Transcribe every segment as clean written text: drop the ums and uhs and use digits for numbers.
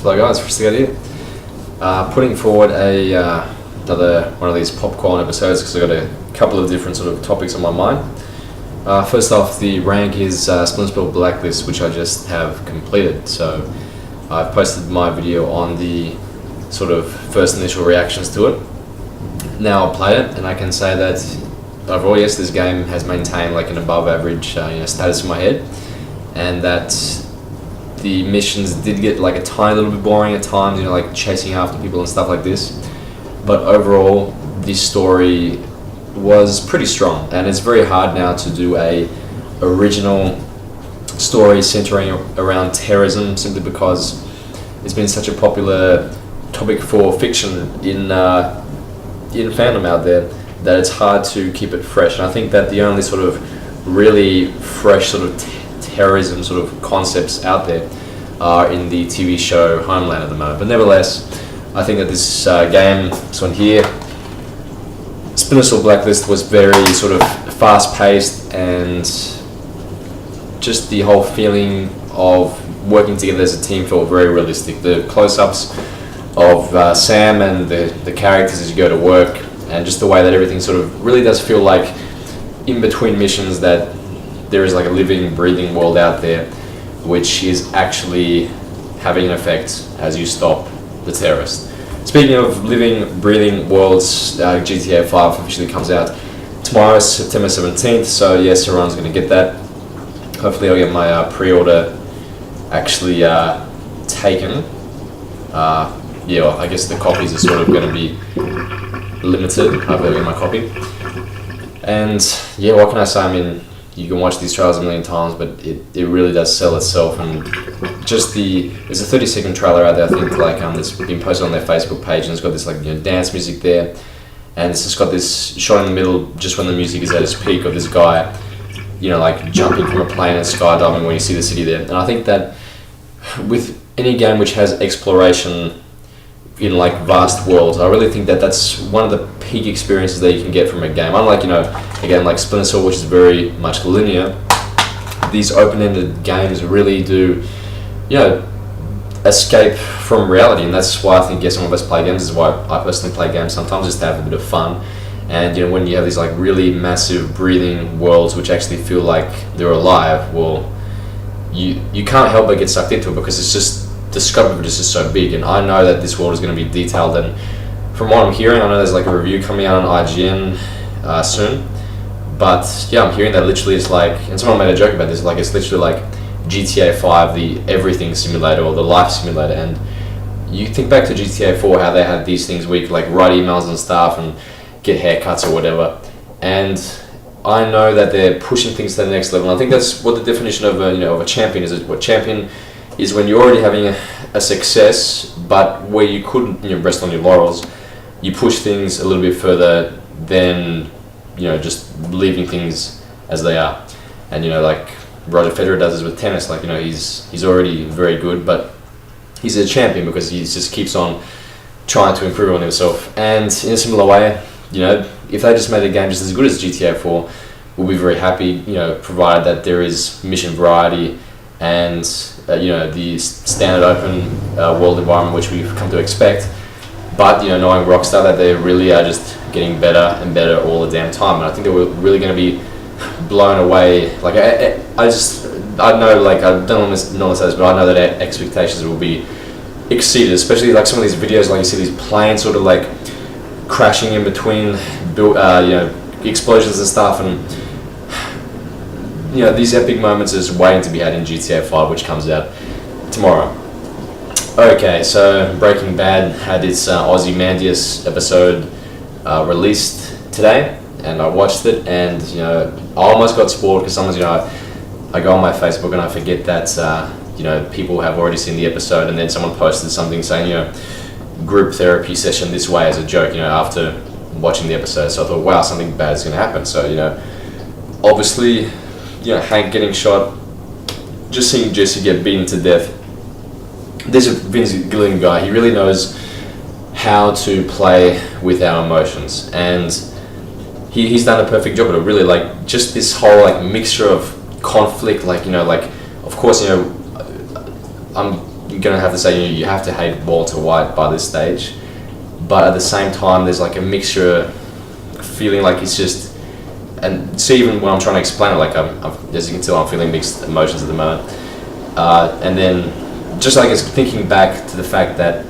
Hello guys, Forristicat here. Putting forward another one of these popcorn episodes because I've got a couple of different sort of topics on my mind. First off, the rank is Splinter Cell Blacklist, which I just have completed. So I've posted my video on the sort of first initial reactions to it. Now I'll play it, and I can say that overall, yes, this game has maintained like an above average status in my head, and that the missions did get like a tiny little bit boring at times, like chasing after people and stuff like this. But overall, the story was pretty strong, and it's very hard now to do a original story centering around terrorism, simply because it's been such a popular topic for fiction in fandom out there that it's hard to keep it fresh. And I think that the only sort of really fresh sort of terrorism sort of concepts out there are in the TV show Homeland at the moment. But nevertheless, I think that this game, this one here, Splinter Cell Blacklist, was very sort of fast-paced, and just the whole feeling of working together as a team felt very realistic. The close-ups of Sam and the characters as you go to work, and just the way that everything sort of really does feel like in between missions that there is like a living, breathing world out there which is actually having an effect as you stop the terrorists. Speaking of living, breathing worlds, GTA 5 officially comes out tomorrow, September 17th, so yes, everyone's going to get that. Hopefully I'll get my pre-order actually taken. Yeah, I guess the copies are sort of going to be limited. Hopefully I'll get my copy. And yeah, what can I say? I mean, you can watch these trailers a million times, but it really does sell itself. And just there's a 30-second trailer out there, I think, like that's been posted on their Facebook page, and it's got this like dance music there, and it's just got this shot in the middle just when the music is at its peak of this guy, like jumping from a plane and skydiving when you see the city there. And I think that with any game which has exploration in like vast worlds, I really think that that's one of the peak experiences that you can get from a game. Unlike a game like Splinter Cell, which is very much linear, these open-ended games really do escape from reality. And that's why I think some of us play games. This is why I personally play games sometimes, just to have a bit of fun. And when you have these like really massive breathing worlds which actually feel like they're alive, well, you can't help but get sucked into it, because it's just the scope of it is just so big. And I know that this world is going to be detailed, and from what I'm hearing, I know there's like a review coming out on IGN soon, but yeah, I'm hearing that literally it's like, and someone made a joke about this, like it's literally like GTA 5, the everything simulator, or the life simulator. And you think back to GTA 4, how they had these things where you could like write emails and stuff and get haircuts or whatever, and I know that they're pushing things to the next level. And I think that's what the definition of a champion is. What champion is when you're already having a success, but where you couldn't rest on your laurels, you push things a little bit further than just leaving things as they are. And like Roger Federer does this with tennis. Like he's already very good, but he's a champion because he just keeps on trying to improve on himself. And in a similar way, if they just made a game just as good as GTA 4, we'll be very happy. Provided that there is mission variety and the standard open world environment which we've come to expect. But knowing Rockstar, that they really are just getting better and better all the damn time, and I think that we're really going to be blown away. Like I know, like I don't know this, but I know that our expectations will be exceeded. Especially like some of these videos, like you see these planes sort of like crashing in between, explosions and stuff, and these epic moments is waiting to be had in GTA 5, which comes out tomorrow. Okay, so Breaking Bad had its Ozymandias episode released today, and I watched it, and I almost got spoiled because sometimes I go on my Facebook and I forget that people have already seen the episode, and then someone posted something saying group therapy session this way as a joke after watching the episode. So I thought, wow, something bad is going to happen. So obviously Hank getting shot, just seeing Jesse get beaten to death. There's a Vince Gilligan guy. He really knows how to play with our emotions, and he's done a perfect job at it. Really, like just this whole like mixture of conflict, like of course I'm you're gonna have to say you have to hate Walter White by this stage, but at the same time there's like a mixture, feeling like he's just, and see, even when I'm trying to explain it, like as you can tell, I'm feeling mixed emotions at the moment. And then just I guess thinking back to the fact that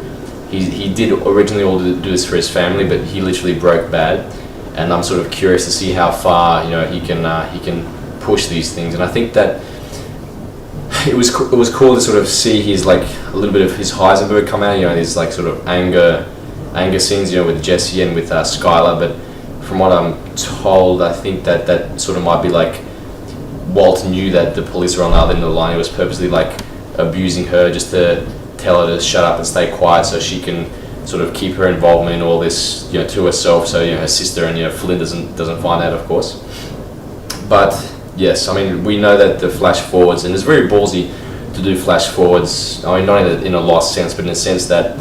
he did originally all do this for his family, but he literally broke bad, and I'm sort of curious to see how far he can push these things. And I think that it was cool to sort of see his like a little bit of his Heisenberg come out. These like sort of anger scenes, with Jesse and with Skylar. But from what I'm told, I think that sort of might be like Walt knew that the police were on the other end of the line. He was purposely like abusing her just to tell her to shut up and stay quiet, so she can sort of keep her involvement in all this, to herself. So her sister and Flynn doesn't find out, of course. But yes, I mean, we know that the flash forwards, and it's very ballsy to do flash forwards. I mean, not in a lost sense, but in a sense that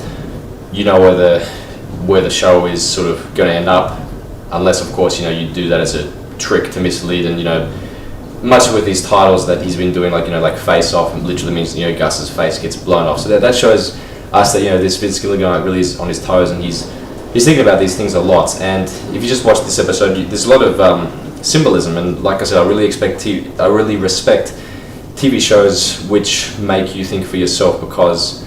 where the show is sort of going to end up, unless of course you do that as a trick to mislead. And much with these titles that he's been doing, like Face Off, literally means Gus's face gets blown off. So that shows us that this Vince Gilligan really is on his toes, and he's thinking about these things a lot. And if you just watch this episode, there's a lot of symbolism. And like I said, I really respect TV shows which make you think for yourself, because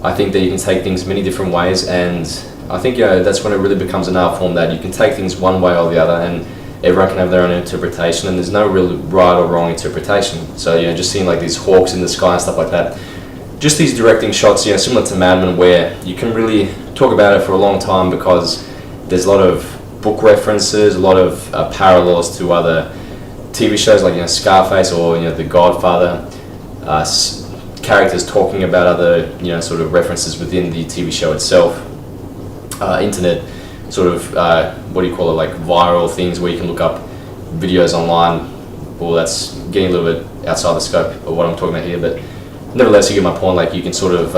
I think that you can take things many different ways, and I think that's when it really becomes an art form, that you can take things one way or the other, and everyone can have their own interpretation, and there's no real right or wrong interpretation. So just seeing like these hawks in the sky and stuff like that, just these directing shots, similar to Mad Men, where you can really talk about it for a long time, because there's a lot of book references, a lot of parallels to other TV shows like Scarface or The Godfather, characters talking about other sort of references within the TV show itself, internet sort of like viral things where you can look up videos online. Well, that's getting a little bit outside the scope of what I'm talking about here, but nevertheless, you get my point. Like, you can sort of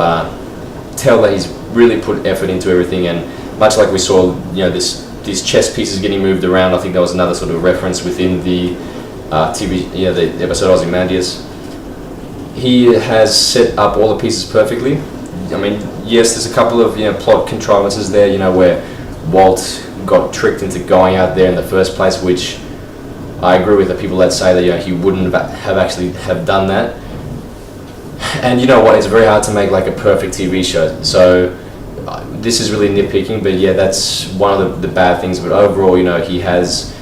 tell that he's really put effort into everything, and much like we saw these chess pieces getting moved around, I think that was another sort of reference within the TV, the episode Ozymandias. He has set up all the pieces perfectly. I mean, yes, there's a couple of plot contrivances there, where Walt got tricked into going out there in the first place, which I agree with the people that say that he wouldn't have actually have done that. And you know what? It's very hard to make like a perfect TV show. So this is really nitpicking, but that's one of the bad things. But overall, he has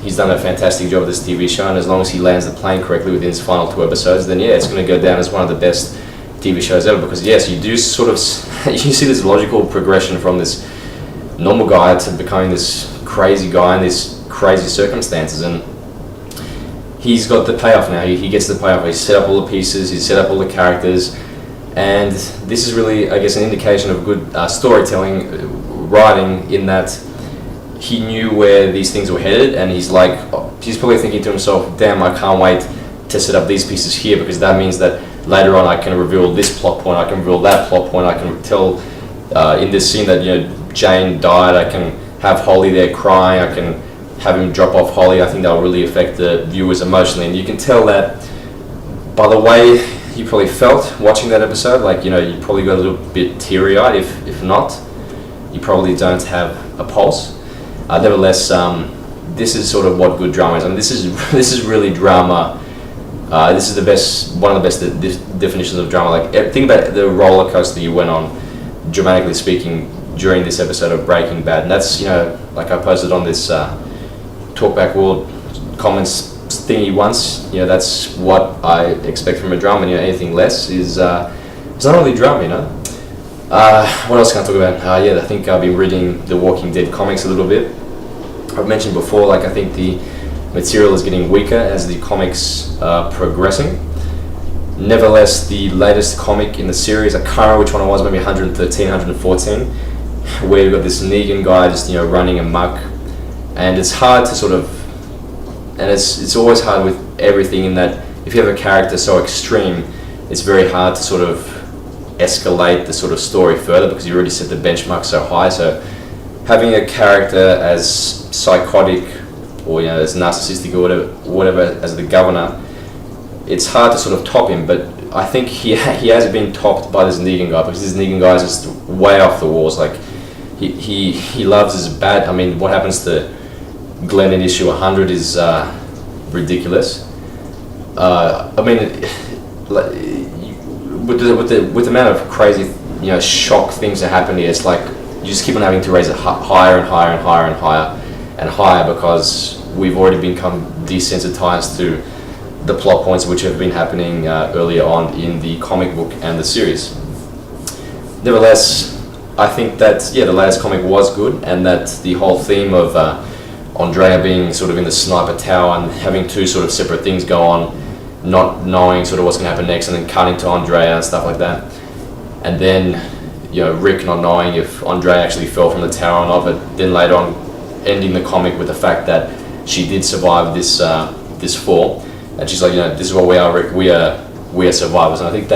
he's done a fantastic job of this TV show, and as long as he lands the plane correctly within his final 2 episodes, then it's going to go down as one of the best TV shows ever. Because yes, you do sort of you see this logical progression from this normal guy to becoming this crazy guy in these crazy circumstances, and he's got the payoff now. He gets the payoff. He's set up all the pieces, he's set up all the characters, and this is really, I guess, an indication of good storytelling, writing, in that he knew where these things were headed, and he's probably thinking to himself, damn, I can't wait to set up these pieces here, because that means that later on I can reveal this plot point, I can reveal that plot point, I can tell in this scene that Jane died, I can have Holly there crying, I can have him drop off Holly. I think that will really affect the viewers emotionally, and you can tell that by the way you probably felt watching that episode. Like, you probably got a little bit teary-eyed. If not, you probably don't have a pulse. Nevertheless, this is sort of what good drama is. I mean, this is really drama. This is one of the best definitions of drama. Like, think about the roller coaster you went on, dramatically speaking, during this episode of Breaking Bad, and that's like I posted on this Talkback World comments thingy once. That's what I expect from a drama. Anything less is it's not really drama. What else can I talk about? I think I've been reading the Walking Dead comics a little bit. I've mentioned before, like, I think the material is getting weaker as the comics are progressing. Nevertheless, the latest comic in the series, I can't remember which one it was, maybe 113, 114, where you've got this Negan guy just running amok, and it's hard to sort of, and it's always hard with everything, in that if you have a character so extreme, it's very hard to sort of escalate the sort of story further, because you already set the benchmark so high. So having a character as psychotic or as narcissistic or whatever as the governor, it's hard to sort of top him. But I think he has been topped by this Negan guy, because this Negan guy is just way off the walls. Like he loves his bat. I mean, what happens to Glenn in issue 100 is ridiculous. I mean, like, with the amount of crazy, shock things that happen here, it's like you just keep on having to raise it higher and higher and higher and higher and higher, because we've already become desensitized to the plot points which have been happening earlier on in the comic book and the series. Nevertheless, I think that the latest comic was good, and that the whole theme of Andrea being sort of in the sniper tower and having two sort of separate things go on, not knowing sort of what's going to happen next, and then cutting to Andrea and stuff like that, and then Rick not knowing if Andrea actually fell from the tower or not, but then later on ending the comic with the fact that she did survive this fall, and she's like, this is what we are, Rick. We are survivors. And I think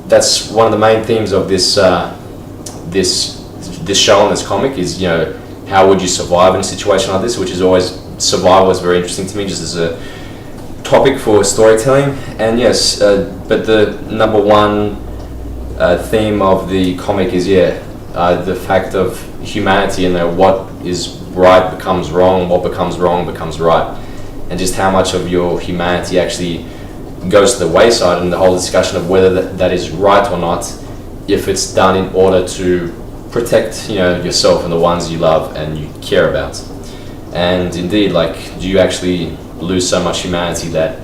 that's one of the main themes of this show and this comic is, how would you survive in a situation like this, which is always, survival is very interesting to me, just as a topic for storytelling. And yes, but the number one theme of the comic is the fact of humanity, and what is right becomes wrong, what becomes wrong becomes right, and just how much of your humanity actually goes to the wayside, and the whole discussion of whether that is right or not, if it's done in order to protect yourself and the ones you love and you care about. And indeed, like, do you actually lose so much humanity that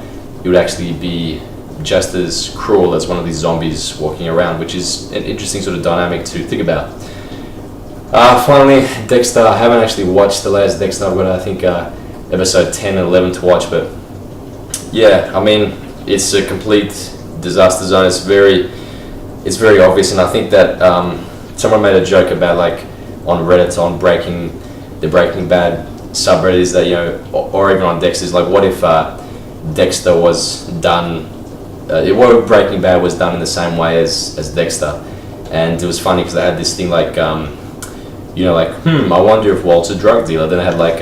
you would actually be just as cruel as one of these zombies walking around, which is an interesting sort of dynamic to think about. Finally, Dexter. I haven't actually watched the latest Dexter. I've got, I think, episode 10 and 11 to watch, but I mean, it's a complete disaster zone. It's very obvious, and I think that someone made a joke about, like, on Reddit, on the Breaking Bad subreddits, that or even on Dexter's, like, what if Dexter was done, what if Breaking Bad was done in the same way as Dexter? And it was funny because they had this thing like, I wonder if Walt's a drug dealer. Then they had like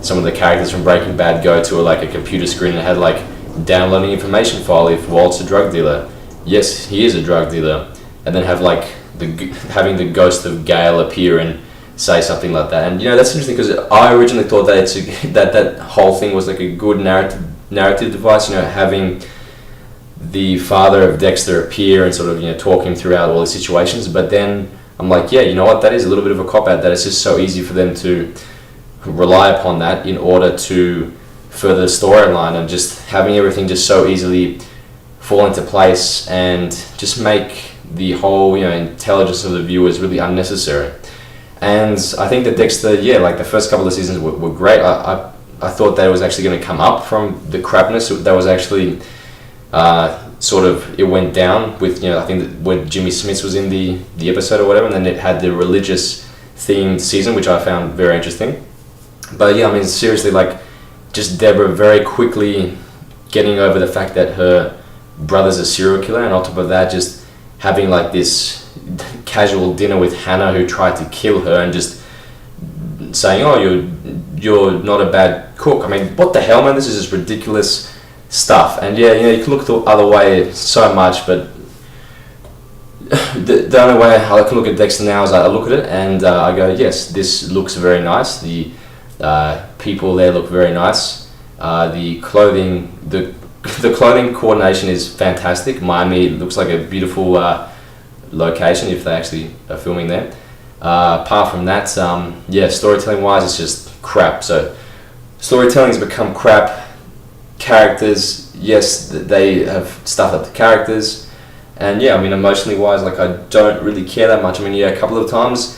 some of the characters from Breaking Bad go to a computer screen and had like downloading information file if Walt's a drug dealer. Yes, he is a drug dealer. And then have like having the ghost of Gale appear and say something like that. And that's interesting because I originally thought that that whole thing was like a good narrative device. Having the father of Dexter appear and sort of talk him throughout all the situations. But then I'm like, you know what? That is a little bit of a cop out. That it's just so easy for them to rely upon that in order to further the storyline, and just having everything just so easily fall into place and just make the whole intelligence of the viewers really unnecessary. And I think that Dexter, like the first couple of seasons were great. I thought that it was actually going to come up from the crapness that was actually sort of, it went down with I think that when Jimmy Smits was in the episode or whatever, and then it had the religious themed season, which I found very interesting. But I mean, seriously, like, just Deborah very quickly getting over the fact that her brother's a serial killer, and on top of that, just having like this casual dinner with Hannah, who tried to kill her, and just saying, "Oh, you're not a bad cook." I mean, what the hell, man? This is just ridiculous stuff. And you can look the other way so much, but the only way I can look at Dexter now is I look at it and I go, yes, this looks very nice. The people there look very nice. The clothing coordination is fantastic. Miami looks like a beautiful location if they actually are filming there. Apart from that, storytelling wise, it's just crap. So storytelling's become crap. Characters, yes, they have stuffed up the characters, and I mean, emotionally wise, like, I don't really care that much. I mean, a couple of times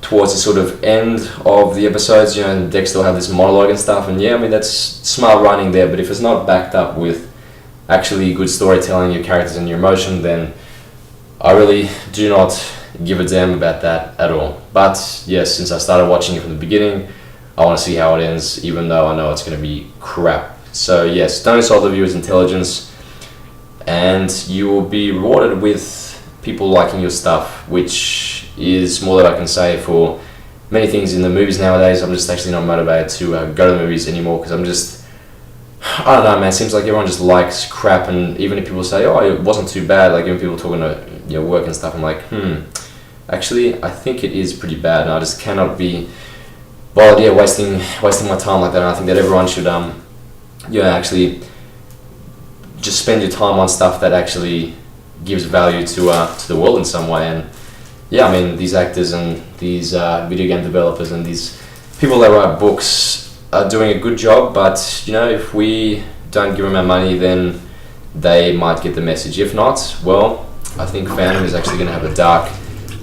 towards the sort of end of the episodes, Dexter will have this monologue and stuff, and I mean, that's smart writing there, but if it's not backed up with actually good storytelling, your characters and your emotion, then I really do not give a damn about that at all. But yes, since I started watching it from the beginning, I want to see how it ends, even though I know it's going to be crap. So yes, don't insult the viewer's intelligence, and you will be rewarded with people liking your stuff, which is more that I can say for many things in the movies nowadays. I'm just actually not motivated to go to the movies anymore, because I'm just I don't know, man. It seems like everyone just likes crap, and even if people say, "Oh, it wasn't too bad," like even people talking to work and stuff, I'm like, actually, I think it is pretty bad, and I just cannot be, well, yeah, wasting my time like that. And I think that everyone should, actually just spend your time on stuff that actually gives value to the world in some way. And yeah, I mean, these actors and these video game developers and these people that write books are doing a good job, but if we don't give them our money, then they might get the message. If not, well, I think fandom is actually going to have a dark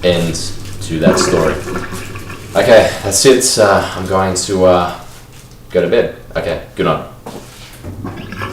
end to that story. Okay, that's it. I'm going to go to bed. Okay, good night.